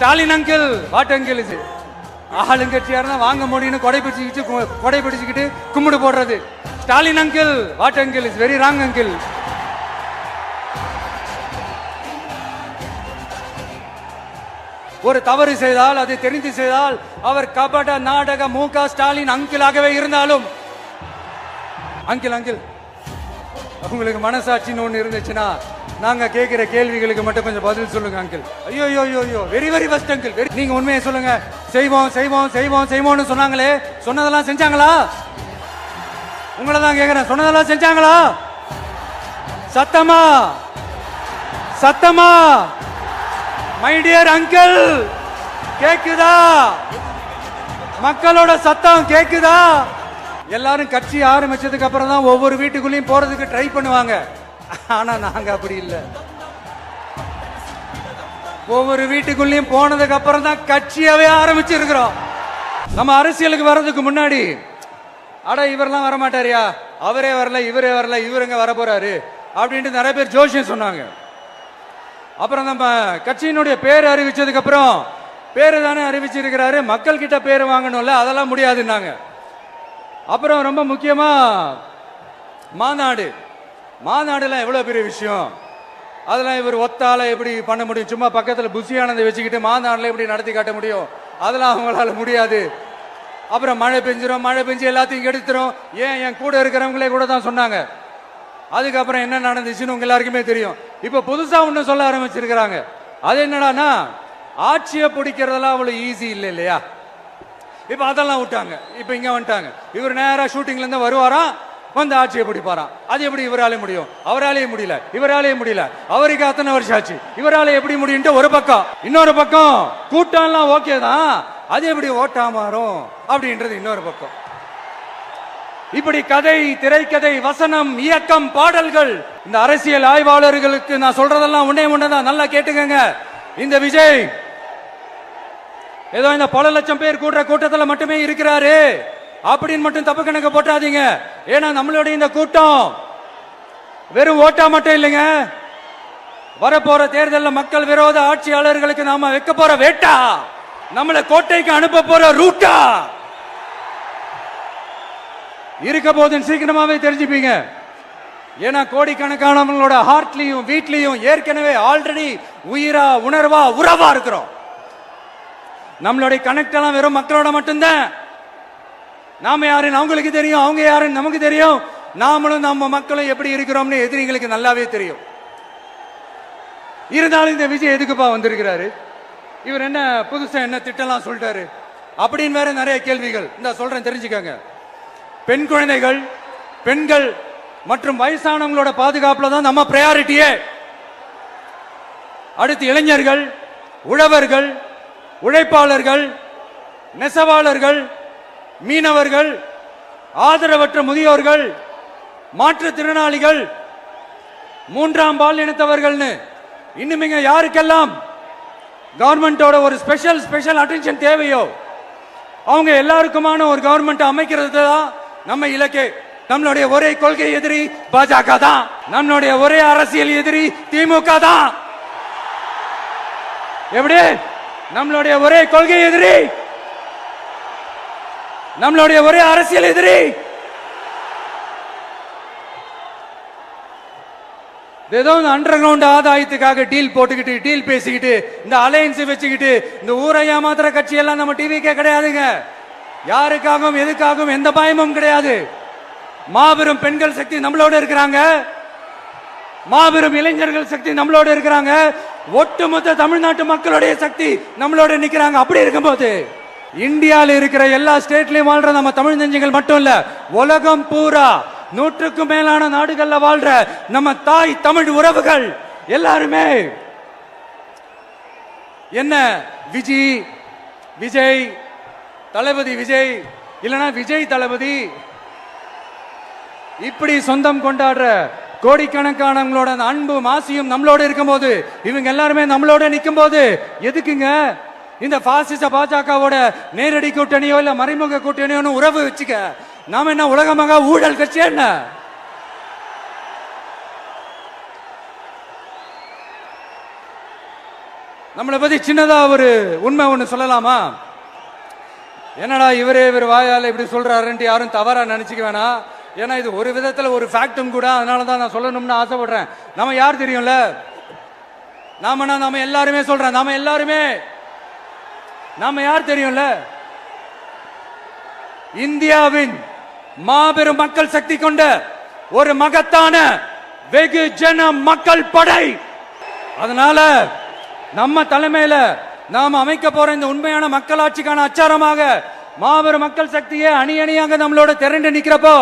Stalin uncle, what uncle இது? ஆளுங்கட்சியா இருந்தா வாங்க முடியும்னு கொடை பிடிச்சுக்கிட்டு கும்பிடு போடுறது. Stalin uncle, what uncle is very wrong uncle. ஒரு தவறு செய்தால், அதை தெரிந்து செய்தால், அவர் கபட நாடக மு.க. ஸ்டாலின் அங்கிளாகவே இருந்தாலும், அங்கிள் அங்கிள் உங்களுக்கு மனசாட்சின்னு ஒண்ணு இருந்துச்சுன்னா நாங்க கேட்கிற கேள்விகளுக்கு மட்டும் கொஞ்சம் பதில் சொல்லுங்க அங்கிள். ஐயோ ஐயோ ஐயோ, வெரி வெரி ஃபர்ஸ்ட் அங்கிள். நீங்க உண்மையை சொல்லுங்க. செய்வோம் செய்வோம் செய்வோம் செய்வோம்னு சொன்னாங்களே, சொன்னதெல்லாம் செஞ்சாங்களா? உங்களை தான் கேக்குறேன், சொன்னதெல்லாம் செஞ்சாங்களா? சத்தமா சத்தமா மை டியர் அங்கிள், கேக்குதா? மக்களோட சத்தம் கேக்குதா? எல்லாரும் கட்சி ஆரம்பிச்சதுக்கு அப்புறம் தான் ஒவ்வொரு வீட்டுக்குள்ளேயும் போறதுக்கு ட்ரை பண்ணுவாங்க. ஆனா நாங்க அப்படி இல்லை. ஒவ்வொரு வீட்டுக்குள்ளேயும் போனதுக்கு அப்புறம் தான் கட்சியாவே ஆரம்பிச்சிருக்கிறோம். நம்ம அரசியலுக்கு வர்றதுக்கு முன்னாடி, அட இவரெல்லாம் வரமாட்டாரியா, அவரே வரல, இவரே வரல, இவருங்க வர போறாரு அப்படின்ட்டு நிறைய பேர் ஜோஷியம் சொன்னாங்க. அப்புறம் நம்ம கட்சியினுடைய பேர் அறிவிச்சதுக்கு அப்புறம், பேரு தானே அறிவிச்சிருக்கிறாரு, மக்கள் கிட்ட பேர் வாங்கணும்ல, அதெல்லாம் முடியாதுன்னாங்க. அப்புறம் ரொம்ப முக்கியமா மாநாடுலாம் எவ்வளவு பெரிய விஷயம், அதெல்லாம் இவர் ஒத்தால எப்படி பண்ண முடியும்? சும்மா பக்கத்துல புசியானதை வச்சுக்கிட்டு மாநாடுல எப்படி நடத்தி காட்ட முடியும்? அதெல்லாம் அவங்களால முடியாது. அப்புறம் மழை பெஞ்சு எல்லாத்தையும் கெடுத்துரும். ஏன் என் கூட இருக்கிறவங்களே கூட தான் சொன்னாங்க. அதுக்கப்புறம் என்ன நடந்துச்சுன்னு உங்க எல்லாருக்குமே தெரியும். இப்ப புதுசா ஒண்ணு சொல்ல ஆரம்பிச்சிருக்கிறாங்க. அது என்னடானா, ஆட்சியை பிடிக்கிறதெல்லாம் அவ்வளவு ஈஸி இல்லை இல்லையா? இப்ப அதெல்லாம் விட்டாங்க. இப்ப இங்க வந்துட்டாங்க. இவர் நேரா ஷூட்டிங்ல இருந்து வருவாராம், வந்து ஆட்சியை பிடிப்பாராம். அது எப்படி இவராலே முடியும்? அவராலே முடியல, இவராலே முடியல. அவருக்கு அத்தனை வருஷம் ஆச்சு, இவராலே எப்படி முடியும்? ஒரு பக்கம். இன்னொரு பக்கம் கூட்டம்லாம் ஓகே தான், அது எப்படி ஓட்டா மாறும் அப்படின்றது இன்னொரு பக்கம். இப்படி கதை, திரைக்கதை, வசனம், இயக்கம், பாடல்கள். இந்த அரசியல் ஆய்வாளர்களுக்கு நான் சொல்றதெல்லாம் ஒன்னேதான், நல்லா கேட்டுக்கங்க. இந்த விஜய் ஏதோ இந்த பல லட்சம் பேர் கூடுற கூட்டத்தில் மட்டுமே இருக்கிறாரு அப்படின்னு மட்டும் தப்பு கணக்கு போட்டாதீங்க. ஏன்னா நம்மளுடைய இந்த கூட்டம் வெறும் ஓட்டா மட்டும் இல்லைங்க. வரப்போற தேர்தலில் மக்கள் விரோத ஆட்சியாளர்களுக்கு நாம வைக்க போற வேட்டா, நம்மளை கோட்டைக்கு அனுப்ப போற ரூட்டா இருக்க போதுன்னு சீக்கிரமாவே தெரிஞ்சுப்பீங்க. ஏன்னா கோடிக்கணக்கானவங்களோட ஹார்ட்லயும் வீட்லயும் ஏற்கனவே ஆல்ரெடி உயிரா, உணர்வா, உறவா இருக்கிறோம். நம்மளுடைய கனெக்ட் எல்லாம் வெறும் மக்களோட மட்டும்தான். நாம யாருன்னு அவங்களுக்கு தெரியும், அவங்க யாருன்னு நமக்கு தெரியும். நாமளும் நம்ம மக்களும் எப்படி இருக்கிறோம்னு எதிரிகளுக்கு நல்லாவே தெரியும். இருந்தாலும் இந்த விஜய் எதுக்குப்பா வந்திருக்கிறாரு? இவர் என்ன புதுசா என்ன திட்டம்லாம் சொல்லிட்டாரு அப்படின்னு வேற நிறைய கேள்விகள். இந்த சொல்றேன், தெரிஞ்சுக்கங்க. பெண் குழந்தைகள், பெண்கள் மற்றும் வயசானவங்களோட பாதுகாப்புல தான் நம்ம பிரையாரிட்டியே. அடுத்து இளைஞர்கள், உழவர்கள், உழைப்பாளர்கள், நெசவாளர்கள், மீனவர்கள், ஆதரவற்ற முதியோர்கள், மாற்றுத்திறனாளிகள், மூன்றாம் பால் இனத்தவர்கள்னு இன்னும் யாருக்கெல்லாம் கவர்மெண்டோட ஒரு ஸ்பெஷல் அட்டென்ஷன் தேவையோ அவங்க எல்லாருக்குமான ஒரு கவர்மெண்ட் அமைக்கிறது தான் நம்ம இலக்கே. நம்மளுடைய ஒரே கொள்கை எதிரி பாஜக தான். நம்மளுடைய ஒரே அரசியல் எதிரி திமுக தான். எப்படி? நம்மளுடைய ஒரே கொள்கை எதிரி, நம்மளுடைய ஒரே அரசியல் எதிரி. ஏதோ அண்டர் கிரவுண்ட் ஆதாயத்துக்காக டீல் போட்டுக்கிட்டு, டீல் பேசிக்கிட்டு, இந்த அலையன்ஸ் வச்சுக்கிட்டு இந்த ஊரை ஏமாத்துற கட்சி எல்லாம் நம்ம டிவிக்கே கிடையாதுங்க. யாருக்காகவும் எதுக்காகவும் எந்த பயமும் கிடையாது. மாபெரும் பெண்கள் சக்தி நம்மளோட இருக்கிறாங்க, மாபெரும் இளைஞர்கள் சக்தி நம்மளோட இருக்கிறாங்க, ஒட்டுமொத்த தமிழ்நாட்டு மக்களுடைய சக்தி நம்மளோட நிக்கிறாங்க. அப்படி இருக்கும்போது இந்தியாவில் இருக்கிற எல்லா ஸ்டேட்லயும் வாழ்ற நம்ம தமிழ் நெஞ்சங்கள் மட்டும் இல்ல, உலகம் பூரா 100க்கும் மேலான நாடுகள்ல வாழ்ற நம்ம தாய் தமிழ் உறவுகள் எல்லாருமே என்ன விஜய் தளபதி விஜய் இல்லனா விஜய் தளபதி இப்படி சொந்தம் கொண்டாடுற கோடிக்கணக்கானவங்களோட அன்பு மாசியும் நம்மளோட இருக்கும் போது, இவங்க எல்லாருமே நம்மளோட நிற்கும் போது எதுக்குங்க இந்த பாசிச பாஜகவோட நேரடி கூட்டணியோ இல்ல மறைமுக கூட்டணியோ உறவு வச்சுக்க? நாம என்ன உலகமாக ஊழல் கட்சி என்ன? நம்மளை பத்தி சின்னதா ஒரு உண்மை ஒண்ணு சொல்லலாமா? என்னடா இவர் வாயால இப்படி சொல்றாருன்ட்டு யாரும் தவறா நினைச்சுக்க வேணாம். ஏன்னா இது ஒரு விதத்துல ஒரு ஃபேக்டும் கூட. அதனாலதான் நான் சொல்லணும்னு ஆசைப்படுறேன். நம்ம யார் தெரியும்ல? நாம எல்லாருமே சொல்றேன். நாம யார் தெரியும்ல? இந்தியாவின் மாபெரும் மக்கள் சக்தி கொண்ட ஒரு மகத்தான வெகுஜன மக்கள் படை. அதனால நம்ம தலைமையில நாம் அமைக்க போற இந்த உண்மையான மக்களாட்சிக்கான அச்சாரமாக மாபெரும் மக்கள் சக்தியே அணி அணியாக நம்மளோட திரண்டு நிக்கிறப்போ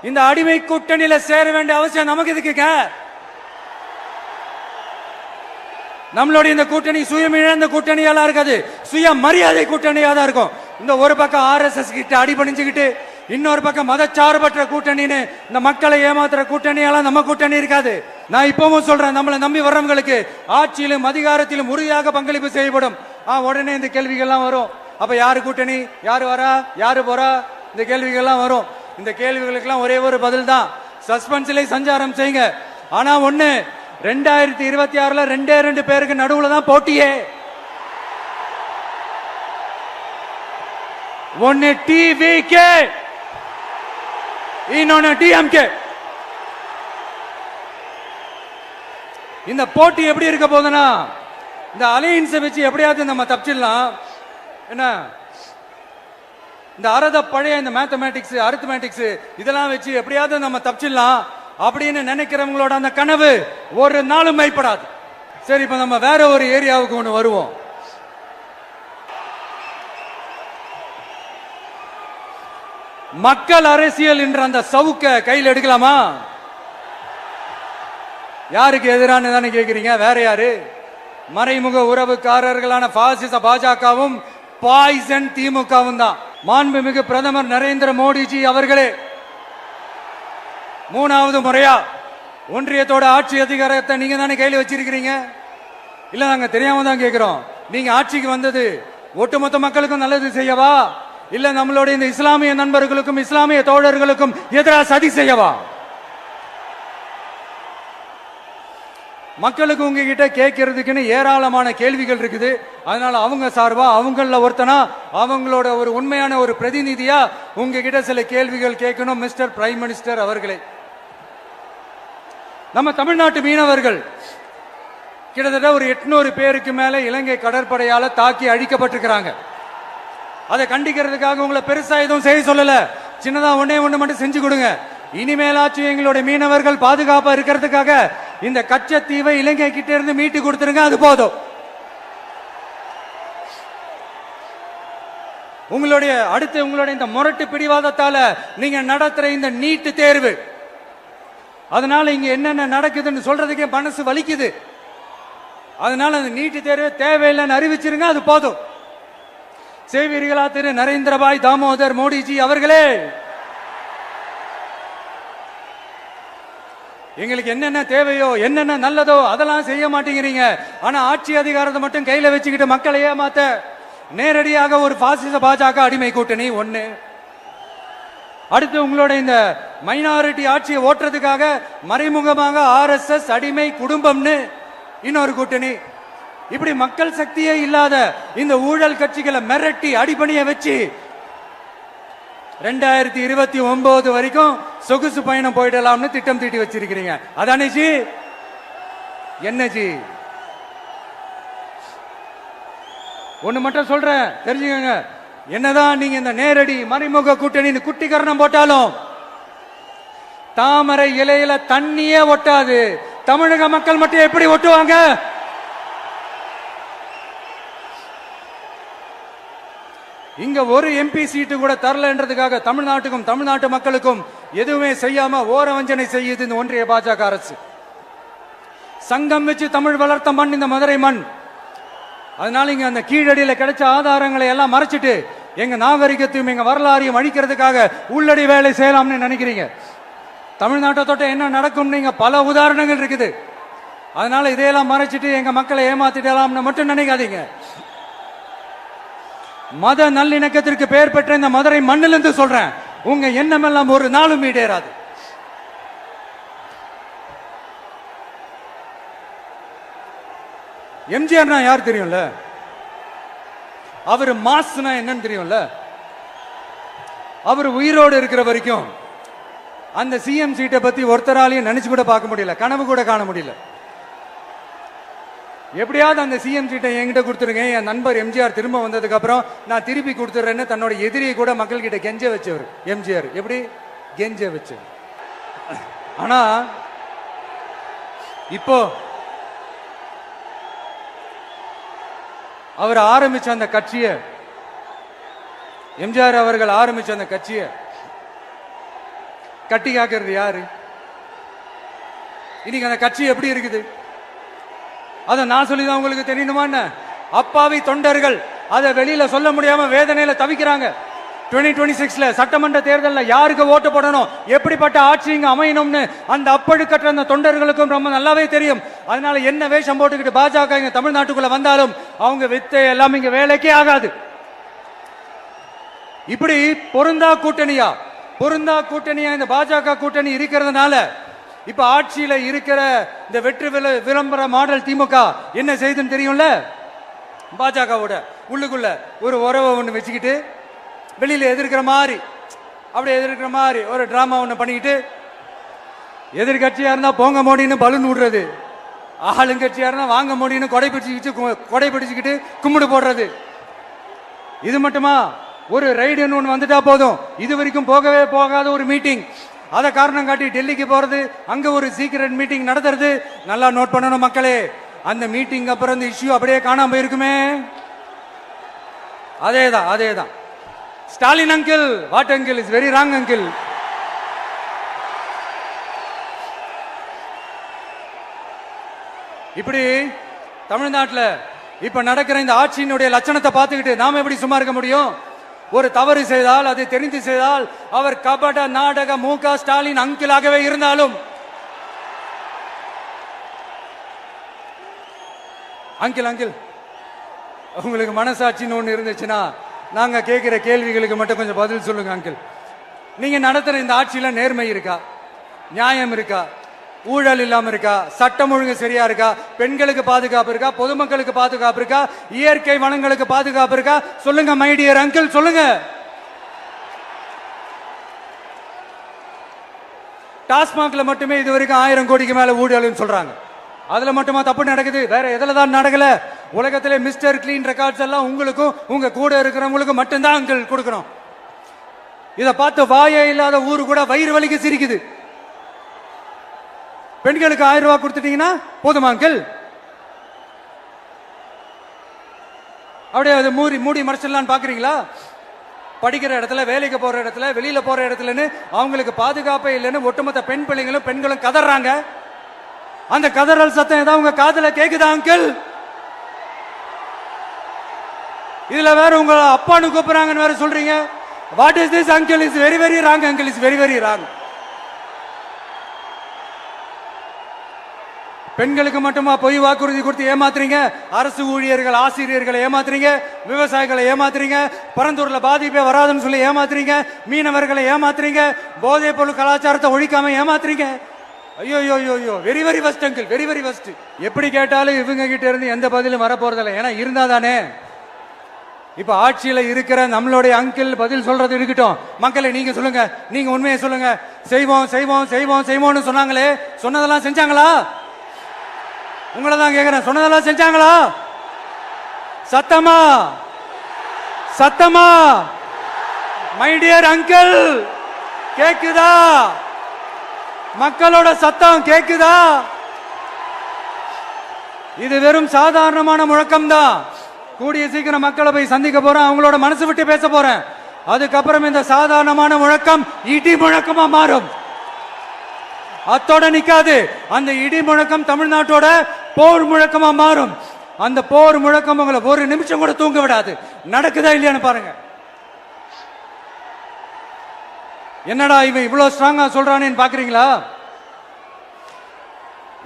இந்த அடிமை கூட்டணியில சேர வேண்டிய அவசியம் நமக்கு இருக்குங்க. நம்மளுடைய இந்த கூட்டணி சுயமிழந்த கூட்டணியெல்லாம் இருக்காது, சுய மரியாதை கூட்டணியா தான் இருக்கும். இந்த ஒரு பக்கம் RSS கிட்ட அடிபணிஞ்சுக்கிட்டு, இன்னொரு பக்கம் மதச்சார்பற்ற கூட்டணின்னு இந்த மக்களை ஏமாத்துற கூட்டணியெல்லாம் நம்ம கூட்டணி இருக்காது. நான் இப்பவும் சொல்றேன், நம்மளை நம்பி வர்றவங்களுக்கு ஆட்சியிலும் அதிகாரத்திலும் உறுதியாக பங்களிப்பு செய்யப்படும். உடனே இந்த கேள்விகள்லாம் வரும். அப்ப யாரு கூட்டணி, யாரு வரா, யாரு போறா, இந்த கேள்விகள்லாம் வரும். இந்த கேள்விகளுக்கெல்லாம் ஒரே ஒரு பதில் தான், சஸ்பென்ஸ்ல சஞ்சாரம் செய்யுங்க. ஆனா ஒண்ணு, 2026ல 2 பேருக்கு நடுவுல தான் போட்டியே. ஒன்னு TVK, இன்னொன்னு DMK. இந்த போட்டி எப்படி இருக்க போதுன்னா, இந்த அலையன்ஸை வச்சு எப்படியாவது நம்ம தப்பிச்சிடலாம். என்ன இந்த பழைய இந்த மேத்தமேட்டிக்ஸ், அரித்மேட்டிக்ஸ் இதெல்லாம் வச்சு எப்படியாவது நம்ம தப்பிச்சிடலாம் அப்படின்னு நினைக்கிறவங்களோட அந்த கனவு ஒரு நாளும் மைப்படாது. சரி, இப்ப நம்ம வேற ஒரு ஏரியாவுக்கு ஒண்ணு வருவோம். மக்கள் அரசியல் என்ற அந்த சவுக்க கையில் எடுக்கலாமா? யாருக்கு எதிரான தானே கேக்குறீங்க? வேற யாரு? மறைமுக உறவுக்காரர்களான பாசிச பாஜகவும் பாய்சன் திமுகவும் தான். மாண்புமிகு பிரதமர் நரேந்திர மோடிஜி அவர்களே 3வது முறையா ஒன்றியத்தோட ஆட்சி அதிகாரத்தை நீங்க தானே கையில் வச்சிருக்கிறீங்க. இல்ல, நாங்க தெரியாம தான் கேட்கிறோம். நீங்க ஆட்சிக்கு வந்தது ஒட்டுமொத்த மக்களுக்கும் நல்லது செய்யவா, இல்ல நம்மளுடைய இந்த இஸ்லாமிய நண்பர்களுக்கும் இஸ்லாமிய தோழர்களுக்கும் எதிராக சதி செய்யவா? மக்களுக்கு உங்ககிட்ட கேட்கறதுக்குன்னு ஏராளமான கேள்விகள் இருக்குது. அதனால அவங்க சார்பா, அவங்கள ஒருத்தனா, அவங்களோட ஒரு உண்மையான ஒரு பிரதிநிதியா உங்ககிட்ட சில கேள்விகள் கேட்கணும். மிஸ்டர் பிரைம் மினிஸ்டர் அவர்களே, நம்ம தமிழ்நாட்டு மீனவர்கள் கிட்டத்தட்ட ஒரு 800 பேருக்கு மேல இலங்கை கடற்படையால தாக்கி அழிக்கப்பட்டிருக்கிறாங்க. அதை கண்டிக்கிறதுக்காக உங்களை பெருசா எதுவும் செய்ய சொல்லல, சின்னதா ஒண்ணு மட்டும் செஞ்சு கொடுங்க. இனிமேலாச்சும் எங்களுடைய மீனவர்கள் பாதுகாப்பா இருக்கிறதுக்காக இந்த கச்சத்தீவை இலங்கை கிட்ட இருந்து மீட்டு கொடுத்துருங்க, அது போதும். உங்களுடைய இந்த முரட்டு பிடிவாதத்தால நீங்க நடத்துற இந்த நீட்டு தேர்வு, அதனால இங்க என்னென்ன நடக்குதுன்னு சொல்றதுக்கே மனசு வலிக்குது. அதனால அந்த நீட்டு தேர்வு தேவையில்லைன்னு அறிவிச்சிருங்க, அது போதும். செய்வீர்களா திரு நரேந்திரபாய் தாமோதர் மோடிஜி அவர்களே? எங்களுக்கு என்னென்ன தேவையோ, என்னென்ன நல்லதோ அதெல்லாம் செய்ய மாட்டேங்கிறீங்க. ஆனா ஆட்சி அதிகாரத்தை மட்டும் கையில வச்சுக்கிட்டு மக்களை ஏமாத்த நேரடியாக ஒரு பாசிச பாஜக அடிமை கூட்டணி ஒண்ணு. அடுத்து உங்களோட இந்த மைனாரிட்டி ஆட்சியை ஓட்டுறதுக்காக மறைமுகமாக RSS அடிமை குடும்பம்னு இன்னொரு கூட்டணி. இப்படி மக்கள் சக்தியே இல்லாத இந்த ஊழல் கட்சிகளை மிரட்டி அடிபணிய வச்சு 2029 வரைக்கும் சொகுசு பயணம் போயிடலாம்னு திட்டம் தீட்டி வச்சிருக்கிறீங்க. அதானே ஜி? என்ன ஜி? ஒண்ணு மட்டும் சொல்றேன், தெரிஞ்சுக்கங்க. என்னதான் நீங்க இந்த நேரடி மறைமுக கூட்டணி குட்டிகரணம் போட்டாலும் தாமரை இலையில தண்ணியே ஒட்டாது. தமிழக மக்கள் மட்டும் எப்படி ஒட்டுவாங்க? இங்க ஒரு MP சீட்டு கூட தரலன்றதுக்காக தமிழ்நாட்டுக்கும் தமிழ்நாட்டு மக்களுக்கும் எதுவுமே செய்யாம ஓரவஞ்சனை செய்யுது இந்த ஒன்றிய பாஜக அரசு. சங்கம் வச்சு தமிழ் வளர்த்த மண் இந்த மதுரை மண். அதனால இங்க அந்த கீழடியில கிடைச்ச ஆதாரங்களை எல்லாம் மறைச்சிட்டு எங்க நாகரிகத்தையும் எங்க வரலாறையும் அழிக்கிறதுக்காக உள்ளடி வேலை செய்யலாம்னு நினைக்கிறீங்க. தமிழ்நாட்டை தொட்ட என்ன நடக்கும் நீங்க பல உதாரணங்கள் இருக்குது. அதனால இதையெல்லாம் மறைச்சிட்டு எங்க மக்களை ஏமாத்திடலாம்னு மட்டும் நினைக்காதீங்க. மத நல்லிணக்கத்திற்கு பெயர் பெற்ற இந்த மதுரை மண்ணிலிருந்து சொல்றேன், உங்க எண்ணம் எல்லாம் ஒரு நாளும் ஈடேறாது. எம்ஜிஆர்னா யார் தெரியும்ல, அவர் மாஸ்னா என்னன்னு தெரியும்ல. அவர் உயிரோடு இருக்கிற வரைக்கும் அந்த சிஎம் சீட்டை பத்தி ஒருத்தராலையும் நினைச்சு கூட பார்க்க முடியல, கனவு கூட காண முடியல. எப்படியாவது அந்த சிஎம் சீட்டை என்கிட்ட கொடுத்துருங்க, என் நண்பர் எம்ஜிஆர் திரும்ப வந்ததுக்கு அப்புறம் நான் திருப்பி கொடுத்துறேன்னு தன்னோட எதிரியை கூட மக்கள் கிட்ட கெஞ்ச வச்சவர் எம்ஜிஆர். எப்படி கெஞ்ச வச்சவர். ஆனா இப்போ அவர் ஆரம்பிச்ச அந்த கட்சியை, எம்ஜிஆர் அவர்கள் ஆரம்பிச்ச அந்த கட்சியை கட்டி காக்கிறது யாரு? இன்னைக்கு அந்த கட்சி எப்படி இருக்குது அத நான் சொல்லிதான் உங்களுக்கு தெரியணுமா? அப்பாவி தொண்டர்கள் அதை வெளியில சொல்ல முடியாம வேதனையில தவிக்கிறாங்க. 2026 சட்டமன்ற தேர்தலில் யாருக்கு ஓட்டு போடணும், எப்படிப்பட்ட ஆட்சி இங்க அமையணும்னு அந்த அப்பழுக்கற்ற அந்த தொண்டர்களுக்கும் ரொம்ப நல்லாவே தெரியும். அதனால என்ன வேஷம் போட்டுக்கிட்டு பாஜக இங்க தமிழ்நாட்டுக்குள்ள வந்தாலும் அவங்க வித்தை எல்லாம் இங்க வேலைக்கே ஆகாது. இப்படி பொருந்தா கூட்டணியா இந்த பாஜக கூட்டணி இருக்கிறதுனால இப்ப ஆட்சியில இருக்கிற இந்த வெற்றி விளம்பர மாடல் திமுக என்ன செய்யுதுன்னு தெரியும்ல. பாஜகவோட உள்ளுக்குள்ள ஒரு உறவை ஒண்ணு வச்சுக்கிட்டு வெளியில எதிர்க்கிற மாதிரி ஒரு டிராமா ஒண்ணு பண்ணிக்கிட்டு, எதிர்கட்சியா இருந்தா போங்க மோடின்னு பலூன் விடுறது, ஆளுங்கட்சியா இருந்தா வாங்க மோடின்னு கொடை பிடிச்சுக்கிட்டு கும்பிடு போடுறது. இது மட்டுமா? ஒரு ரைடுன்னு ஒன்று வந்துட்டா போதும், இது வரைக்கும் போகவே போகாத ஒரு மீட்டிங், அதை காரணம் காட்டி டெல்லிக்கு போறது, அங்க ஒரு சீக்கிரட் மீட்டிங் நடத்துறது. நல்லா நோட் பண்ணணும் மக்களே, அந்த மீட்டிங் அப்புறம் இந்த இஷ்யூ அப்படியே காணாம போயிருக்குமே. அதேதான் Stalin uncle, what uncle is very wrong uncle. இப்படி தமிழ்நாட்டில் இப்ப நடக்கிற இந்த ஆட்சியினுடைய லட்சணத்தை பார்த்துக்கிட்டு நாம எப்படி சும்மா இருக்க முடியும்? ஒரு தவறு செய்தால், அதை தெரிந்து செய்தால், அவர் கபட நாடக மு.க. ஸ்டாலின் அங்கிளாகவே இருந்தாலும், அங்கிள் உங்களுக்கு மனசாட்சின்னு ஒண்ணு இருந்துச்சுன்னா நாங்க கேட்கிற கேள்விகளுக்கு மட்டும் கொஞ்சம் பதில் சொல்லுங்க அங்கிள். நீங்க நடத்துற இந்த ஆட்சியில நேர்மை இருக்கா, நியாயம் இருக்கா, ஊழல் இல்லாம இருக்கா, சட்டம் ஒழுங்கு சரியா இருக்கா, பெண்களுக்கு பாதுகாப்பு இருக்கா, பொதுமக்களுக்கு பாதுகாப்பு இருக்கா, இயற்கை வளங்களுக்கு பாதுகாப்பு இருக்கா? சொல்லுங்க மை டியர் அங்கிள், சொல்லுங்க. டாஸ்மாக்ல மட்டுமே இது வரைக்கும் 1000 கோடிக்கு மேல ஊழல் சொல்றாங்க. அதுல மட்டுமா தப்பு நடக்குது? வேற எதுல தான் நடக்கல? உலகத்திலே மிஸ்டர் கிளீன் ரெக்கார்ட்ஸ் எல்லாம் உங்களுக்கும் உங்க கூட இருக்கிறவங்களுக்கும் மட்டும்தான் அங்கிள் கொடுக்கணும். இதை பார்த்து வாயே இல்லாத ஊரு கூட வயிறு வலிக்கு சிரிக்குது. பெண்களுக்கு 1000 ரூபாய் கொடுத்துட்டீங்கன்னா போதுமா அங்கிள்? அப்படியே அது மூடி மறைச்சிடலான்னு பாக்குறீங்களா? படிக்கிற இடத்துல, வேலைக்கு போற இடத்துல, வெளியில போற இடத்துலன்னு அவங்களுக்கு பாதுகாப்பே இல்லைன்னு ஒட்டுமொத்த பெண்களும் கதறாங்க. அந்த கதறல் சத்தம் ஏதாவது உங்க காதுல கேக்குதா அங்கிள்? இதுல வேற உங்க அப்பான்னு கூப்பிடுறாங்கன்னு வேற சொல்றீங்க. What is this uncle? Is very very wrong uncle, is very very wrong. பெண்களுக்கு மட்டுமா பொய் வாக்குறுதி கொடுத்து ஏமாத்துறீங்க? அரசு ஊழியர்கள், ஆசிரியர்களை ஏமாத்துறீங்க, விவசாயிகளை ஏமாத்துறீங்க, பரந்தூர்ல பாதிப்பே வராதுன்னு சொல்லி ஏமாத்துறீங்க, மீனவர்களை ஏமாத்துறீங்க, போதைப் பொருள் கலாச்சாரத்தை ஒழிக்காம ஏமாத்துறீங்க. ஐயோ very very first uncle, very very first. எப்படி கேட்டாலும் இவங்க கிட்ட இருந்து எந்த பதிலும் வரப்போறதில்லை. ஏன்னா இருந்தா தானே. இப்ப ஆட்சியில இருக்கிற நம்மளுடைய அங்கிள் பதில் சொல்றது இருக்கட்டும். மக்களை நீங்க சொல்லுங்க, நீங்க உண்மையை சொல்லுங்க. செய்வோம் சொன்னாங்களே, சொன்னதெல்லாம் செஞ்சாங்களா? உங்களை தான் கேக்குறேன், சொன்னதெல்லாம் செஞ்சாங்களா? சத்தமா மை டியர் அங்கிள், கேக்குதா? மக்களோட சத்தம் கேக்குதா? இது வெறும் சாதாரணமான முழக்கம் தான். கூடிய சீக்கிரம் மக்களை போய் சந்திக்க போறேன், அவங்களோட மனசு விட்டு பேச போறேன். அதுக்கப்புறம் இந்த சாதாரணமான முழக்கம் இடி முழக்கமா மாறும். அத்தோட நிக்காது. அந்த இடி முழக்கம் தமிழ்நாட்டோட போர் முழக்கமா மாறும். அந்த போர் முழக்கம் உங்களை ஒரு நிமிஷம் கூட தூங்க விடாது. நடக்குதா இல்லையான்னு பாருங்க. என்னடா இவன் இவ்வளவு ஸ்ட்ராங்கா சொல்றானேன்னு பாக்குறீங்களா?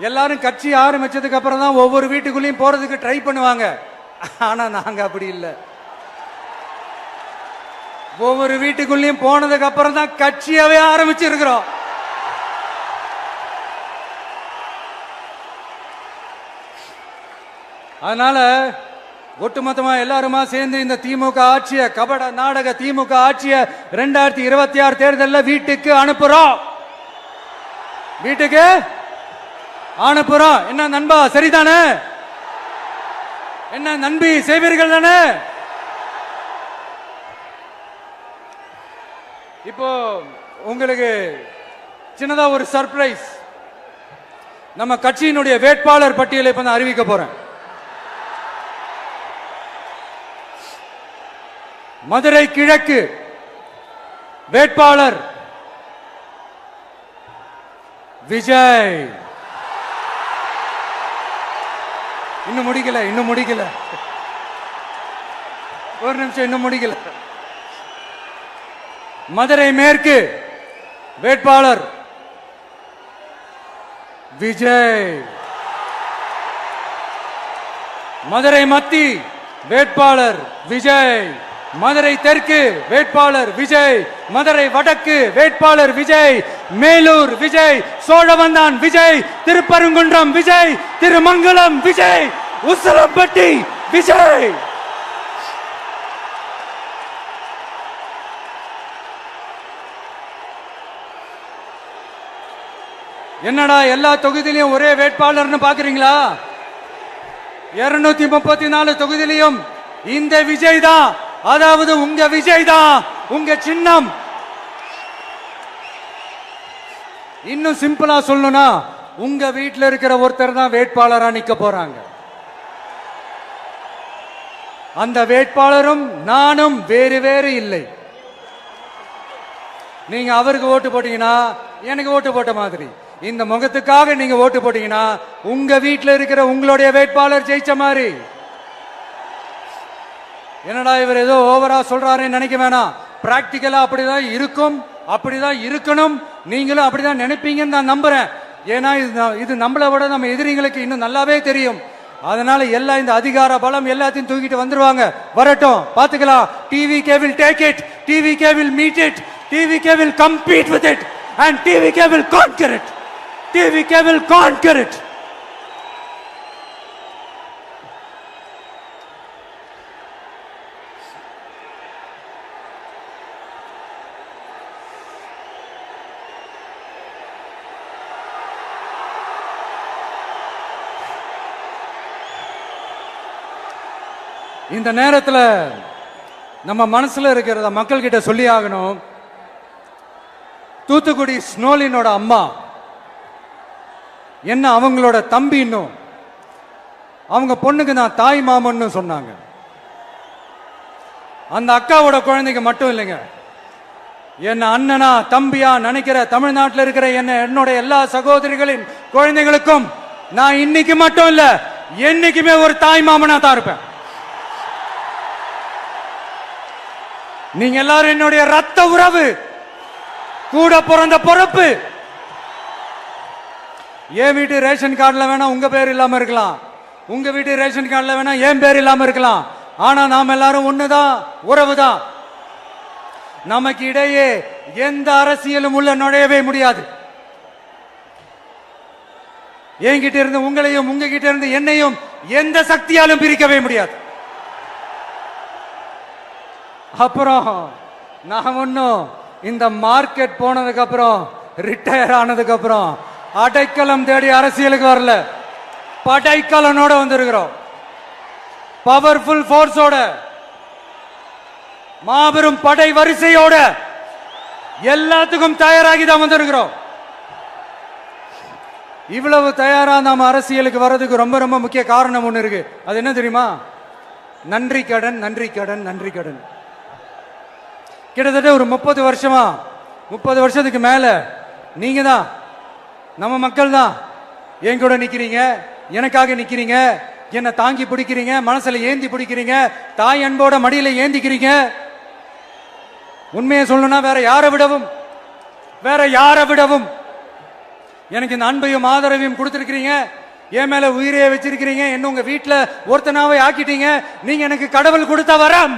எல்லாரும் கட்சி ஆரம்பிச்சதுக்கு அப்புறம் தான் ஒவ்வொரு வீட்டுக்குள்ளேயும் போறதுக்கு ட்ரை பண்ணுவாங்க. ஆனா நாங்க அப்படி இல்லை. ஒவ்வொரு வீட்டுக்குள்ளேயும் போனதுக்கு அப்புறம் தான் கட்சியாவே ஆரம்பிச்சிருக்கிறோம். அதனால ஒட்டுமொத்தமா எல்லாருமா சேர்ந்து இந்த திமுக ஆட்சிய கபட நாடக திமுக ஆட்சிய 2026 தேர்தலில் வீட்டுக்கு அனுப்புறோம். வீட்டுக்கு அனுப்புறோம். என்ன நண்பா, சரிதானே? என்ன நம்பி செய்வீர்கள் தானே? இப்போ உங்களுக்கு சின்னதா ஒரு சர்ப்ரைஸ். நம்ம கட்சியினுடைய வேட்பாளர் பட்டியலை இப்ப நான் அறிவிக்க போறேன். மதுரை கிழக்கு வேட்பாளர் விஜய். இன்னும் முடிக்கல. ஒரு நிமிஷம், இன்னும் முடிக்கல. மதுரை மேற்கு வேட்பாளர் விஜய். மதுரை மத்தி வேட்பாளர் விஜய். மதுரை தெற்கு வேட்பாளர் விஜய். மதுரை வடக்கு வேட்பாளர் விஜய். மேலூர் விஜய். சோழவந்தான் விஜய். திருப்பரங்குன்றம் விஜய். திருமங்கலம் விஜய். உசிலம்பட்டி விஜய். என்னடா எல்லா தொகுதியிலையும் ஒரே வேட்பாளர்னு பாக்குறீங்களா? 234 தொகுதியிலையும் இந்த விஜய் தான். அதாவது உங்க விஜய் தான் உங்க சின்னம். இன்னும் சிம்பிளா சொல்லணும்னா உங்க வீட்டில் இருக்கிற ஒருத்தர் தான் வேட்பாளரா நிக்க போறாங்க. அந்த வேட்பாளரும் நானும் வேறு வேறு இல்லை. நீங்க அவருக்கு ஓட்டு போட்டீங்கன்னா எனக்கு ஓட்டு போட்ட மாதிரி. இந்த முகத்துக்காக நீங்க ஓட்டு போட்டீங்கன்னா உங்க வீட்டில் இருக்கிற உங்களுடைய வேட்பாளர் ஜெயிச்ச மாதிரி. என்னடா இவர் ஏதோ ஓவரா சொல்றாருன்னு நினைக்க வேணாம். பிராக்டிக்கலா அப்படிதான் இருக்கும், அப்படிதான் இருக்கணும். நீங்களும் அப்படிதான் நினைப்பீங்கன்னு நான் நம்புறேன். ஏன்னா இது நம்மளை விட நம்ம எதிரிங்களுக்கு இன்னும் நல்லாவே தெரியும். அதனால எல்லா இந்த அதிகார பலம் எல்லாத்தையும் தூக்கிட்டு வந்துருவாங்க. வரட்டும், பாத்துக்கலாம். TVK will take it, TVK will meet it, TVK will compete with it and TVK will conquer it. TVK will conquer it. இந்த நேரத்தில் நம்ம மனசுல இருக்கிறத மக்கள் கிட்ட சொல்லி ஆகணும். தூத்துக்குடி ஸ்னோலினோட அம்மா என்ன அவங்களோட தம்பி, இன்னும் அவங்க பொண்ணுக்கு நான் தாய் மாமன்னு சொன்னாங்க. அந்த அக்காவோட குழந்தைக்கு மட்டும் இல்லைங்க, என்ன அண்ணனா தம்பியா நினைக்கிற தமிழ்நாட்டில் இருக்கிற என்னோட எல்லா சகோதரிகளின் குழந்தைகளுக்கும் நான் இன்னைக்கு மட்டும் இல்ல, என்னைக்குமே ஒரு தாய் மாமனா தான் இருப்பேன். நீங்க எல்லாரும் என்னுடைய ரத்த உறவு, கூட பிறந்த பொறுப்பு. என் வீட்டு ரேஷன் கார்டுல வேணா உங்க பேர் இல்லாம இருக்கலாம், உங்க வீட்டு ரேஷன் கார்டுல வேணா என் பேர் இல்லாம இருக்கலாம். ஆனா நாம் எல்லாரும் ஒண்ணுதான், உறவுதான். நமக்கு இடையே எந்த அரசியலும் உள்ள நுழையவே முடியாது. என்கிட்ட இருந்து உங்களையும் உங்ககிட்ட இருந்து என்னையும் எந்த சக்தியாலும் பிரிக்கவே முடியாது. அப்புறம் நான் ஒன்னும் இந்த மார்க்கெட் போனதுக்கு அப்புறம் ரிட்டையர் ஆனதுக்கு அப்புறம் அடைக்கலம் தேடி அரசியலுக்கு வரல, படைக்கலனோட வந்திருக்கிறோம். பவர்ஃபுல் போர்ஸோட, மாபெரும் படை வரிசையோட, எல்லாத்துக்கும் தயாராகி தான் வந்திருக்கிறோம். இவ்வளவு தயாரா நாம அரசியலுக்கு வர்றதுக்கு ரொம்ப ரொம்ப முக்கிய காரணம் ஒண்ணு இருக்கு. அது என்ன தெரியுமா? நன்றி கடன், நன்றி கடன், நன்றி கடன். கிட்டத்தட்ட ஒரு 30 வருஷத்துக்கு மேல நீங்க தான், நம்ம மக்கள் தான் என் கூட நிக்கிறீங்க, எனக்காக நிக்கிறீங்க, என்ன தாங்கி பிடிக்கிறீங்க, மனசுல ஏந்தி பிடிக்கிறீங்க, தாய் அன்போட மடியில ஏந்திக்கிறீங்க. உண்மையை சொல்லணும்னா வேற யாரை விடவும் எனக்கு இந்த அன்பையும் ஆதரவையும் கொடுத்திருக்கிறீங்க. என் மேல உயிரையே வச்சிருக்கிறீங்க. என்ன உங்க வீட்டுல ஒருத்தனாவே ஆக்கிட்டீங்க. நீங்க எனக்கு கடவுள் கொடுத்த வரம்.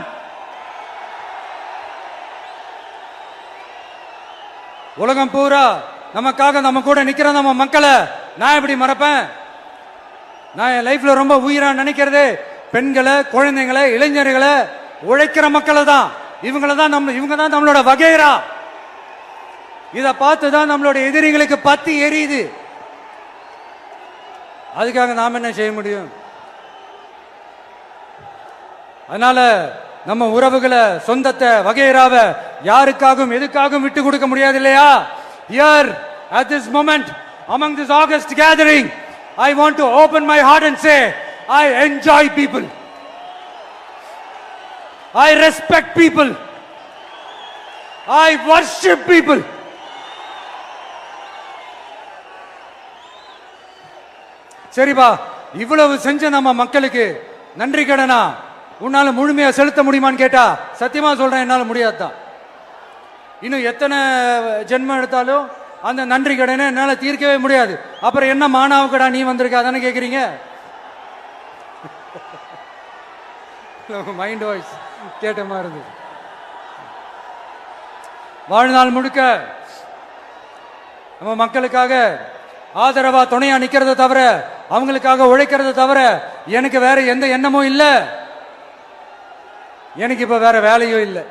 உலகம் பூரா நமக்காக நம்ம கூட நிக்கிற நம்ம மக்களை நான் எப்படி மறப்பேன்? நான் என் லைஃப்ல ரொம்ப உயிரா நினைக்கிறது பெண்களை, குழந்தைங்களை, இளைஞர்களை, உழைக்கிற மக்களை தான். இவங்க தான் நம்மளோட வகைரா. இத பார்த்துதான் நம்மளோட எதிரிகளுக்கு பத்தி எரியுது. அதுக்காக நாம என்ன செய்ய முடியும்? அதனால நம்ம உறவுகளை, சொந்தத்தை, வகைராவை யாருக்காகவும் எதுக்காகவும் விட்டு கொடுக்க முடியாது இல்லையா? Here at this moment among this August gathering, I want to open my heart and say, I enjoy people. I respect people. I worship people. சரிப்பா, இவ்வளவு செஞ்ச நம்ம மக்களுக்கு நன்றி கடனா உன்னால முழுமையா செலுத்த முடியுமான்னு கேட்டா சத்தியமா சொல்றேன், என்னால முடியாதுதான். இன்னும் எத்தனை ஜென்மம் எடுத்தாலும் அந்த நன்றி கடனை என்னால தீர்க்கவே முடியாது. அப்புறம் என்ன மானாவுக்கடா நீ வந்திருக்க அதானே கேக்குறீங்க? மைண்ட் வாய்ஸ் கேட்ட மாதிரி இருந்தது. வாழ்நாள் முழுக்க நம்ம மக்களுக்காக ஆதரவா துணையா நிக்கிறத தவிர, அவங்களுக்காக உழைக்கிறத தவிர எனக்கு வேற எந்த எண்ணமும் இல்ல. எனக்கு இப்ப வேற வேலையும் இல்லை.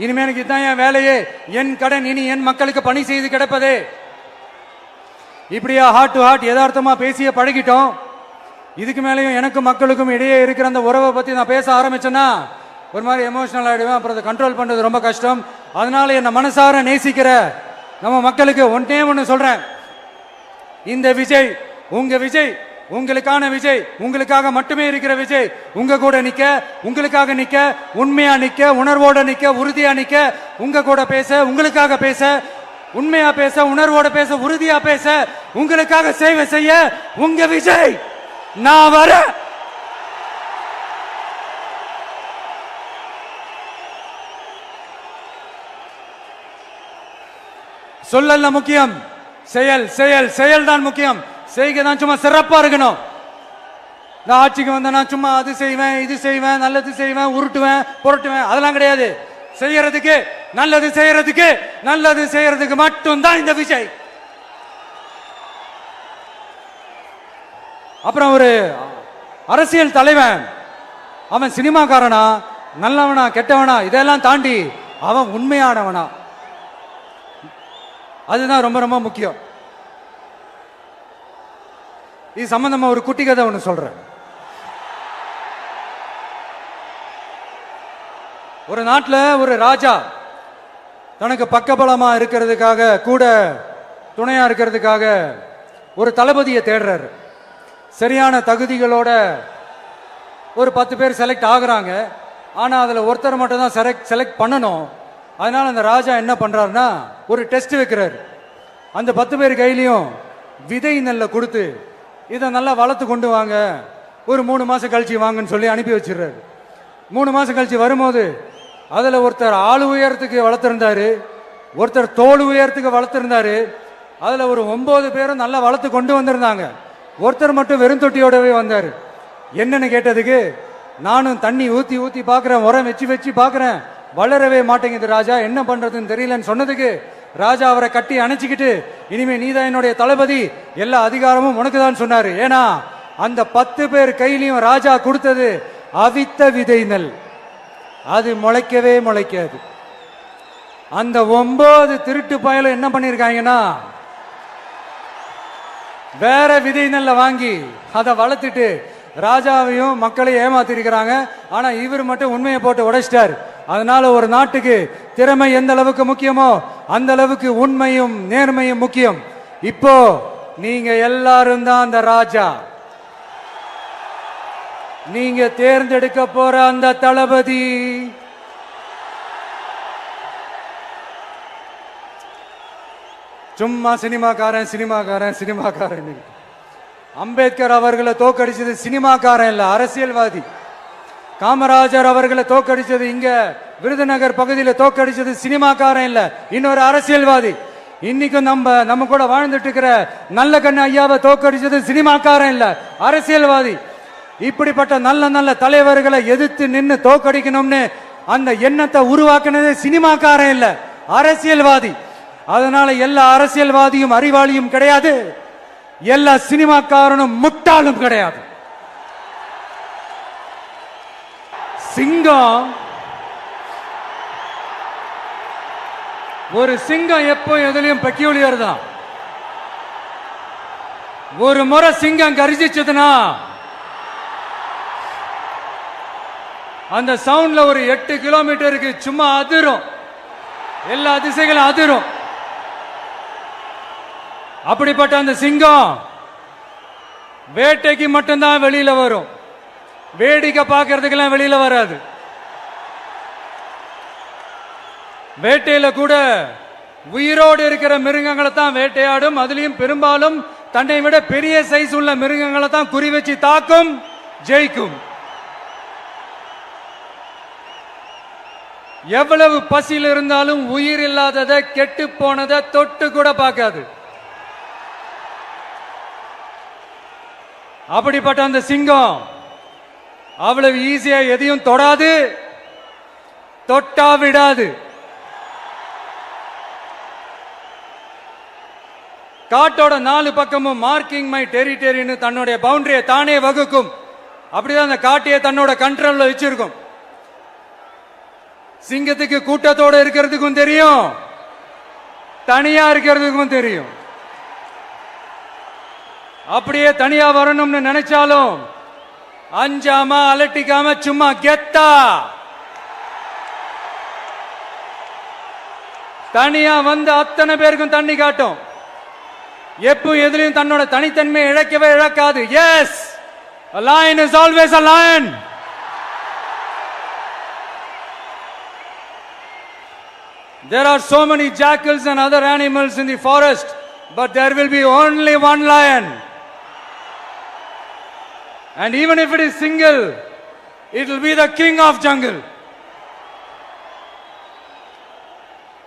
இனிமே எனக்கு இதுதான் என் வேலையே. என் கடன் இனி என் மக்களுக்கு பணி செய்து கிடப்பதே. இப்படியா ஹார்ட் டு ஹார்ட் யதார்த்தமா பேசிய பழகிட்டோம். இதுக்கு மேலேயும் எனக்கும் மக்களுக்கும் இடையே இருக்கிற அந்த உறவை பத்தி நான் பேச ஆரம்பிச்சேன்னா ஒரு மாதிரி எமோஷனல் ஆயிடுவேன். அப்புறம் அதை கண்ட்ரோல் பண்றது ரொம்ப கஷ்டம். அதனால என்ன மனசார நேசிக்கிற நம்ம மக்களுக்கு ஒன்னே ஒண்ணு சொல்றேன். இந்த விஜய் உங்க விஜய், உங்களுக்கான விஜய், உங்களுக்காக மட்டுமே இருக்கிற விஜய். உங்க கூட நிக்க, உங்களுக்காக நிக்க, உண்மையா நிக்க, உணர்வோட நிக்க, உறுதியா நிக்க, உங்க கூட பேச, உங்களுக்காக பேச, உண்மையா பேச, உணர்வோட பேச, உறுதியா பேச, உங்களுக்காக சேவை செய்ய உங்க விஜய் நான் வர. சொல்லல முக்கியம், செயல் செயல் செயல் தான் முக்கியம். செய்கை தான் சும்மா சிறப்பா இருக்கணும். நான் ஆட்சிக்கு வந்தேன்னா சும்மா அது செய்வேன், இது செய்வேன், நல்லது செய்வேன், உருட்டுவேன், புரட்டுவேன், அதெல்லாம் கிடையாது. செய்யறதுக்கு, நல்லது செய்யறதுக்கு, நல்லது செய்யறதுக்கு மட்டும்தான் இந்த விஜய். அப்புறம் ஒரு அரசியல் தலைவன் அவன் சினிமாக்காரனா, நல்லவனா, கெட்டவனா, இதெல்லாம் தாண்டி அவன் உண்மையானவனா, அதுதான் ரொம்ப ரொம்ப முக்கியம். இது சம்பந்தமா ஒரு குட்டி கதை ஒண்ணு சொல்றேன். ஒரு நாட்டுல ஒரு ராஜா தனக்கு பக்கபலமா இருக்கிறதுக்காக, கூட துணையா இருக்கிறதுக்காக ஒரு தளபதியை தேடுறாரு. சரியான தகுதிகளோட ஒரு 10 பேர் செலக்ட் ஆகுறாங்க. ஆனா அதுல ஒருத்தர் மட்டும் தான் செலக்ட் பண்ணணும். அதனால அந்த ராஜா என்ன பண்றாருன்னா ஒரு டெஸ்ட் வைக்கிறாரு. அந்த 10 பேர் கையிலையும் விதை நெல்லை கொடுத்து இதை நல்லா வளர்த்து கொண்டு வாங்க, ஒரு 3 மாசம் கழிச்சு வாங்கன்னு சொல்லி அனுப்பி வச்சிடுறாரு. 3 மாசம் கழிச்சு வரும்போது அதுல ஒருத்தர் ஆளு உயரத்துக்கு வளர்த்திருந்தாரு, ஒருத்தர் தோல் உயரத்துக்கு வளர்த்திருந்தாரு. அதுல ஒரு 9 பேரும் நல்லா வளர்த்து கொண்டு வந்திருந்தாங்க. ஒருத்தர் மட்டும் வெறும் தொட்டியோடவே வந்தாரு. என்னன்னு கேட்டதுக்கு, நானும் தண்ணி ஊத்தி ஊத்தி பாக்குறேன், உரம் வச்சு வச்சு பாக்குறேன், வளரவே மாட்டேங்குது ராஜா, என்ன பண்றதுன்னு தெரியலன்னு சொன்னதுக்கு ராஜா அவரை கட்டி அணைச்சிக்கிட்டு, இனிமே நீதான் என்னுடைய தளபதி, எல்லா அதிகாரமும் உனக்கு தான் சொன்னாரு. ஏன்னா அந்த 10 பேர் கையிலையும் ராஜா கொடுத்தது அவித்த விதை நெல், அது முளைக்கவே முளைக்காது. அந்த 9 திருட்டு பயலும் என்ன பண்ணிருக்காங்கன்னா வேற விதை நெல்லை வாங்கி அதை வளர்த்துட்டு ராஜாவையும் மக்களையும் ஏமாத்திருக்கிறாங்க. ஆனா இவர் மட்டும் உண்மையை போட்டு உடைச்சிட்டார். அதனால ஒரு நாட்டுக்கு திறமை எந்த அளவுக்கு முக்கியமோ அந்த அளவுக்கு உண்மையும் நேர்மையும் முக்கியம். இப்போ நீங்க எல்லாரும் தான் அந்த ராஜா. நீங்க தேர்ந்தெடுக்க போற அந்த தளபதி சும்மா சினிமாக்காரன் சினிமாக்காரன் சினிமாக்காரன். அம்பேத்கர் அவர்களை தோக்கடிச்சது சினிமாக்காரன் இல்ல, அரசியல்வாதி. காமராஜர் அவர்களை தோக்கடிச்சது, இங்க விருதுநகர் பகுதியில் தோக்கடிச்சது சினிமாக்காரன் இல்ல, இன்னொரு அரசியல்வாதி. இன்னைக்கும் நம்ம கூட வாழ்ந்துட்டு இருக்கிற நல்ல கண்ணு ஐயாவை தோக்கடிச்சது சினிமாக்காரன் இல்ல, அரசியல்வாதி. இப்படிப்பட்ட நல்ல நல்ல தலைவர்களை எதிர்த்து நின்று தோக்கடிக்கணும்னு அந்த எண்ணத்தை உருவாக்குனது சினிமாக்காரன் இல்ல, அரசியல்வாதி. அதனால எல்லா அரசியல்வாதியும் அறிவாளியும் கிடையாது, எல்லா சினிமாக்காரனும் முட்டாளும் கிடையாது. சிங்கம் ஒரு சிங்கம் எப்போ எதுலயும் பெக்யூலியர் தான். ஒரு முறை சிங்கம் கர்ஜிச்சதுன்னா அந்த சவுண்ட்ல ஒரு 8 கிலோமீட்டருக்கு சும்மா அதிரும், எல்லா திசைகளும் அதிரும். அப்படிப்பட்ட அந்த சிங்கம் வேட்டைக்கு மட்டும்தான் வெளியில வரும், வேடிக்கை பார்க்கறதுக்கெல்லாம் வெளியில வராது. வேட்டையில கூட உயிரோடு இருக்கிற மிருகங்களை தான் வேட்டையாடும். அதுலயும் பெரும்பாலும் தன்னை விட பெரிய சைஸ் உள்ள மிருகங்களை தான் குறி வச்சு தாக்கும், ஜெயிக்கும். எவ்வளவு பசியில் இருந்தாலும் உயிர் இல்லாததை, கெட்டு போனதை தொட்டு கூட பார்க்காது. அப்படிப்பட்ட அந்த சிங்கம் அவ்வளவு ஈஸியா எதையும் தொடாது, தொட்டா விடாது. காட்டோட 4 பக்கமும் மார்க்கிங் மை டெரிட்டரின்னு தன்னுடைய பவுண்டரியை தானே வகுக்கும். அப்படிதான் அந்த காட்டையே தன்னோட கண்ட்ரோல்ல வச்சிருக்கும். சிங்கத்துக்கு கூட்டத்தோட இருக்கிறதுக்கும் தெரியும், தனியா இருக்கிறதுக்கும் தெரியும். அப்படியே தனியா வரணும்னு நினைச்சாலும் அஞ்சாம அலட்டிக்காம சும்மா கெத்தா தனியா வந்து அத்தனை பேருக்கும் தண்ணி காட்டும். எப்போ எதிலையும் தன்னோட தனித்தன்மை இழக்கவே இழக்காது. Yes, a lion is always a lion. There are so many jackals and other animals in the forest, but there will be only one lion. And even if it is single, it will be the king of jungle.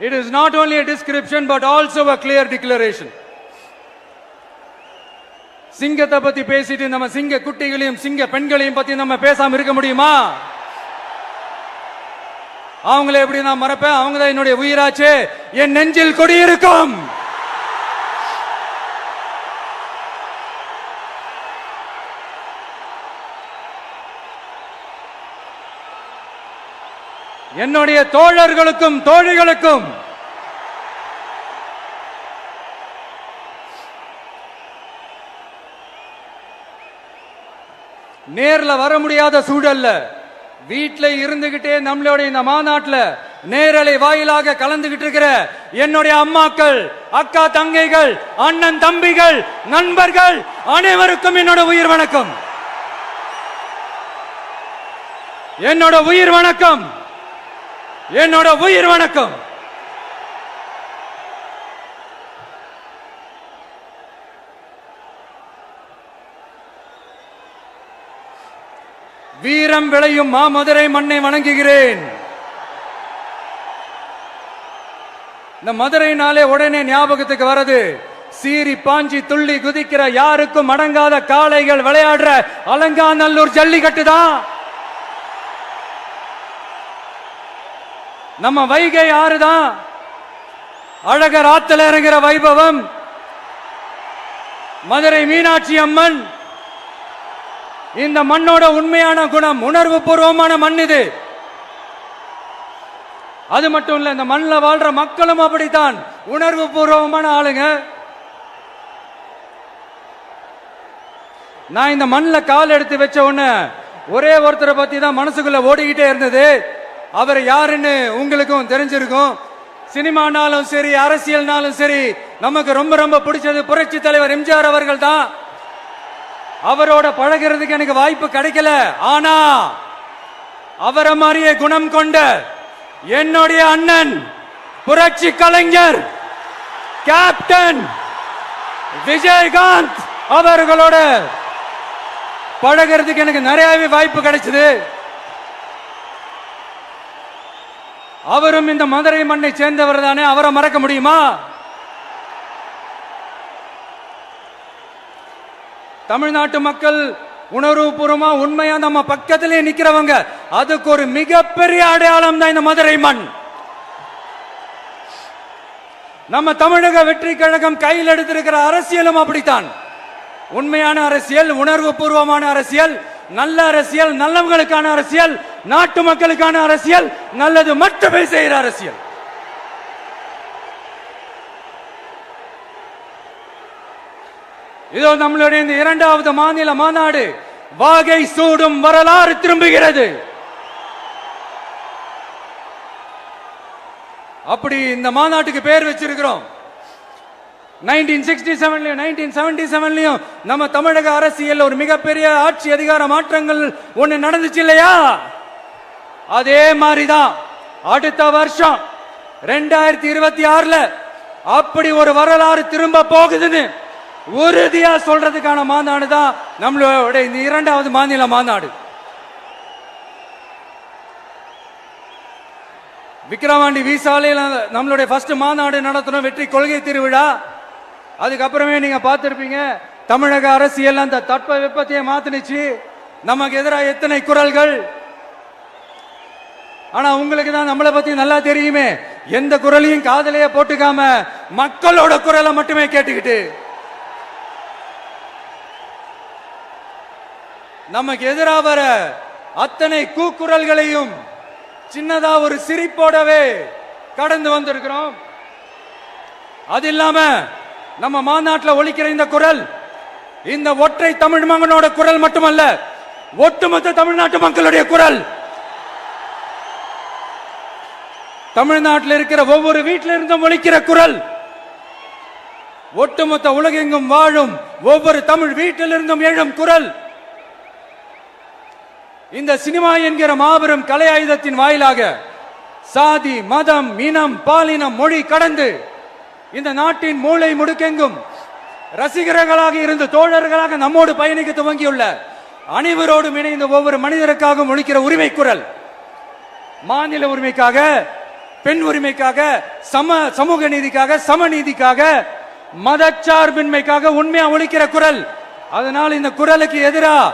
It is not only a description but also a clear declaration. சிங்கத்தை பத்தி பேசிட்டு நம்ம சிங்க குட்டிகளையும் சிங்க பெண்களையும் பத்தி நம்ம பேசாம இருக்க முடியுமா? அவங்கள எப்படி நான் மறப்பேன்? அவங்க தான் என்னுடைய உயிராச்சே, என் நெஞ்சில் குடியிருக்கும். என்னுடைய தோழர்களுக்கும் தோழிகளுக்கும் நேர்ல வர முடியாத சூழல்ல வீட்டில இருந்துகிட்டே நம்மளுடைய இந்த மாநாட்டுல நேரலை வாயிலாக கலந்துகிட்டு இருக்கிற என்னுடைய அம்மாக்கள், அக்கா தங்கைகள், அண்ணன் தம்பிகள், நண்பர்கள் அனைவருக்கும் என்னோட உயிர் வணக்கம். என்னோட உயிர் வணக்கம், என்னோட உயிர் வணக்கம். வீரம் விளையும் மாமதுரை மண்ணை வணங்குகிறேன். இந்த மதுரைனாலே உடனே ஞாபகத்துக்கு வரது சீறி பாஞ்சி துள்ளி குதிக்கிற யாருக்கும் அடங்காத காளைகள் விளையாடுற அலங்காநல்லூர் ஜல்லிக்கட்டு தான். நம்ம வைகை ஆறுதான் அழகர் ஆத்துல இறங்குற வைபவம். மதுரை மீனாட்சி அம்மன் இந்த மண்ணோட உண்மையான குணம், உணர்வு பூர்வமான மண் இது. அது மட்டும் இல்ல, இந்த மண்ணில் வாழ்ற மக்களும் அப்படித்தான் உணர்வு பூர்வமான ஆளுங்க. நான் இந்த மண்ணில் கால் எடுத்து வச்ச உடனே ஒரே ஒருத்தரை பத்தி தான் மனசுக்குள்ள ஓடிக்கிட்டே இருந்தது. அவர் யாருன்னு உங்களுக்கும் தெரிஞ்சிருக்கும். சினிமானாலும் சரி, அரசியல்னாலும் சரி, நமக்கு ரொம்ப ரொம்ப பிடிச்சது புரட்சி தலைவர் எம்ஜிஆர் அவர்கள் தான். அவரோட பழகிறதுக்கு எனக்கு வாய்ப்பு கிடைக்கல. ஆனா அவரை மாதிரியே குணம் கொண்ட என்னுடைய அண்ணன் புரட்சி கலைஞர் கேப்டன் விஜயகாந்த் அவர்களோட பழகிறதுக்கு எனக்கு நிறையவே வாய்ப்பு கிடைச்சது. அவரும் இந்த மதுரை மண்ணை சேர்ந்தவர் தானே, அவரை மறக்க முடியுமா? தமிழ்நாட்டு மக்கள் உணர்வுபூர்வமா உண்மையா நம்ம பக்கத்திலே நிக்கிறவங்க, அதுக்கு ஒரு மிகப்பெரிய அடையாளம் தான் இந்த மதுரை மண். நம்ம தமிழக வெற்றி கழகம் கையில் எடுத்திருக்கிற அரசியலும் அப்படித்தான். உண்மையான அரசியல், உணர்வு பூர்வமான அரசியல், நல்ல அரசியல், நல்லவங்களுக்கான அரசியல், நாட்டு மக்களுக்கான அரசியல், நல்லது மட்டுமே செய்கிற அரசியல். இதோ நம்மளுடைய இந்த இரண்டாவது மாநில மாநாடு வாகை சூடும் வரலாறு திரும்புகிறது. அப்படி இந்த மாநாட்டுக்கு பேர் வச்சிருக்கிறோம். 1967லயும் 1977லயும் நம்ம தமிழக அரசியல் ஒரு மிகப்பெரிய ஆட்சி அதிகார மாற்றங்கள் ஒண்ணு நடந்துச்சு இல்லையா? அதே மாதிரிதான் அடுத்த வருஷம் 2026ல அப்படி ஒரு வரலாறு திரும்ப போகுதுன்னு உறுதியா சொல்றதுக்கான மாநாடு தான் நம்மளோட இந்த இரண்டாவது மாநில மாநாடு. விக்கிரவாண்டி விசாலையில் நம்மளுடைய ஃபர்ஸ்ட் மாநாடு நடத்தணும், வெற்றி கொள்கை திருவிழா. அதுக்கப்புறமே நீங்க பார்த்திருப்பீங்க தமிழக அரசியல் அந்த தட்ப வெப்பத்தையே மாத்தினுச்சு. நமக்கு எதிராக எத்தனை குரல்கள். ஆனா உங்களுக்கு தான் நம்மளை பத்தி நல்லா தெரியுமே, எந்த குரலையும் காதலையே போட்டுக்காம மக்களோட குரலை மட்டுமே கேட்டுக்கிட்டு நமக்கு எதிராக வர அத்தனை கூக்குரல்களையும் சின்னதா ஒரு சிரிப்போடவே கடந்து வந்திருக்கிறோம். அது இல்லாம நம்ம மாநாட்டில் ஒலிக்கிற இந்த குரல் இந்த ஒற்றை தமிழ் மகனோட குரல் மட்டுமல்ல, ஒட்டுமொத்த தமிழ்நாட்டு மக்களுடைய குரல். தமிழ்நாட்டில் இருக்கிற ஒவ்வொரு வீட்டில இருந்தும் ஒலிக்கிற குரல், ஒட்டுமொத்த உலகெங்கும் வாழும் ஒவ்வொரு தமிழ் வீட்டிலிருந்தும் எழும் குரல். இந்த சினிமா என்கிற மாபெரும் கலை ஆயுதத்தின் வாயிலாக சாதி, மதம், இனம், பாலினம், மொழி கடந்து இந்த நாட்டின் மூளை முடுக்கெங்கும் ரசிகர்களாக இருந்து தோழர்களாக நம்மோடு பயணிக்க துவங்கியுள்ள அனைவரோடும் இணைந்த ஒவ்வொரு மனிதருக்காகவும் ஒலிக்கிற உரிமை குரல். மாநில உரிமைக்காக, பெண் உரிமைக்காக, சமூக நீதிக்காக, சமநீதிக்காக, மதச்சார்பின்மைக்காக உண்மையா ஒலிக்கிற குரல். அதனால் இந்த குரலுக்கு எதிராக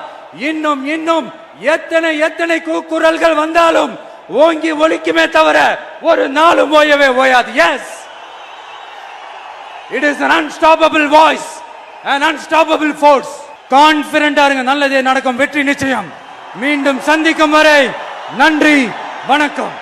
இன்னும் இன்னும் எத்தனை எத்தனை குரல்கள் வந்தாலும் ஓங்கி ஒலிக்குமே தவிர ஒரு நாளும் ஓயவே ஓயாது. Yes, it is an unstoppable voice, an unstoppable force. கான்பிடென்டா இருங்க, நல்லதே நடக்கும், வெற்றி நிச்சயம். மீண்டும் சந்திக்கும் வரை நன்றி, வணக்கம்.